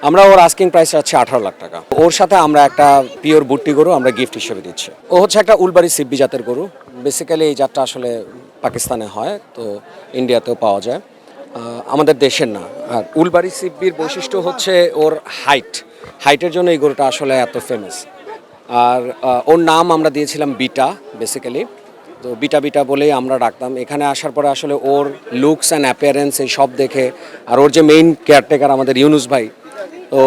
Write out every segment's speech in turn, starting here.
আমরা ওর asking price আছে 18 লাখ টাকা। ওর সাথে আমরা একটা পিওর বুট্টি গরু আমরা গিফট হিসেবে দিচ্ছি। ও হচ্ছে একটা উলবাড়ি সিব্বি জাতের গরু। বেসিক্যালি এই জাতটা আসলে পাকিস্তানে হয়, তো ইন্ডিয়াতেও পাওয়া যায়, আমাদের দেশের না। আর উলবাড়ি সিব্বির বৈশিষ্ট্য হচ্ছে ওর হাইটের জন্য এই গরুটা আসলে এত ফেমাস। আর ওর নাম আমরা দিয়েছিলাম বিটা বেসিক্যালি। তো বিটা বিটা বলেই আমরা ডাকতাম। এখানে আসার পরে আসলে ওর লুকস অ্যান্ড অ্যাপিয়ারেন্স এই সব দেখে, আর ওর যে মেইন কেয়ারটেকার আমাদের ইউনুস ভাই, তো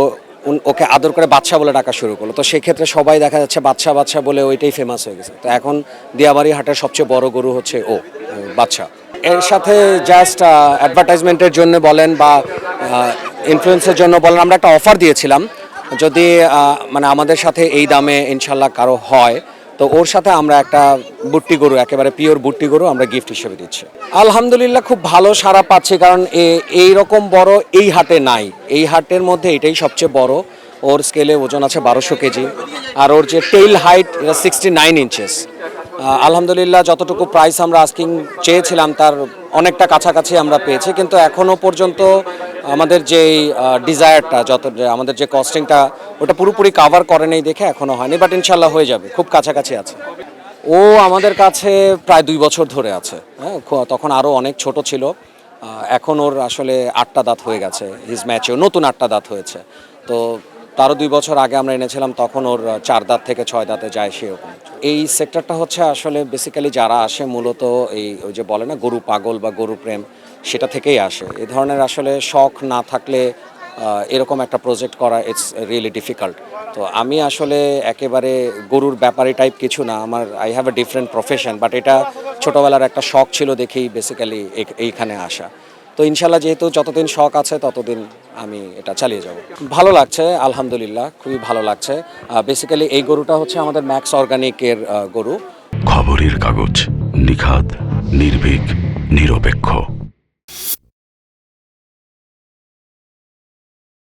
ওকে আদর করে বাচ্চা বলে ডাকা শুরু করলো। তো সেক্ষেত্রে সবাই দেখা যাচ্ছে বাচ্চা বাচ্চা বলে ওইটাই ফেমাস হয়ে গেছে। তো এখন দিয়াবাড়ি হাটের সবচেয়ে বড় গরু হচ্ছে ও বাচ্চা। এর সাথে জাস্ট অ্যাডভার্টাইজমেন্টের জন্য বলেন বা ইনফ্লুয়েন্সের জন্য বলেন, আমরা একটা অফার দিয়েছিলাম, যদি মানে আমাদের সাথে এই দামে ইনশাল্লাহ কারো হয়, তো ওর সাথে আমরা একটা বুট্টি গরু, একেবারে পিওর বুট্টি গরু আমরা গিফট হিসেবে দিচ্ছি। আলহামদুলিল্লাহ খুব ভালো সাড়া পাচ্ছি, কারণ এই রকম বড় এই হাটে নাই। এই হাটের মধ্যে এটাই সবচেয়ে বড়। ওর স্কেলে ওজন আছে 1200 কেজি, আর ওর যে টেইল হাইট 69 ইঞ্চেস। আলহামদুলিল্লাহ যতটুকু প্রাইস আমরা আস্কিং চেয়েছিলাম তার অনেকটা কাছাকাছি আমরা পেয়েছি, কিন্তু এখনও পর্যন্ত আমাদের যে ডিজায়ারটা, আমাদের যে কস্টিংটা, ওটা পুরোপুরি কাভার করে নেই দেখে এখনও হয়নি, বাট ইনশাল্লাহ হয়ে যাবে, খুব কাছাকাছি আছে। ও আমাদের কাছে প্রায় 2 বছর ধরে আছে। হ্যাঁ, তখন আরও অনেক ছোট ছিল। এখন ওর আসলে 8টা দাঁত হয়ে গেছে, হিজ ম্যাচে নতুন 8টা দাঁত হয়েছে। তো তারও 2 বছর আগে আমরা এনেছিলাম, তখন ওর 4 দাঁত থেকে 6 দাঁতে যায় সেরকম। এই সেক্টরটা হচ্ছে আসলে বেসিক্যালি যারা আসে মূলত এই ওই যে বলে না গরু পাগল বা গরু প্রেম, সেটা থেকেই আসে। এ ধরনের আসলে শখ না থাকলে এরকম একটা প্রজেক্ট করা ইটস রিয়েলি ডিফিকাল্ট। তো আমি আসলে একেবারে গরুর ব্যাপারে টাইপ কিছু না, আমার I have a different profession, but এটা ছোটোবেলার একটা শখ ছিল দেখেই বেসিক্যালি এইখানে আসা। তো ইনশাল্লাহ যেহেতু যতদিন শখ আছে ততদিন আমি এটা চালিয়ে যাব। ভালো লাগছে আলহামদুলিল্লাহ, খুবই ভালো লাগছে। বেসিক্যালি এই গরুটা হচ্ছে আমাদের ম্যাক্স অর্গানিকের গরু। খবরের কাগজ, নিখাত, নির্ভীক, নিরপেক্ষ।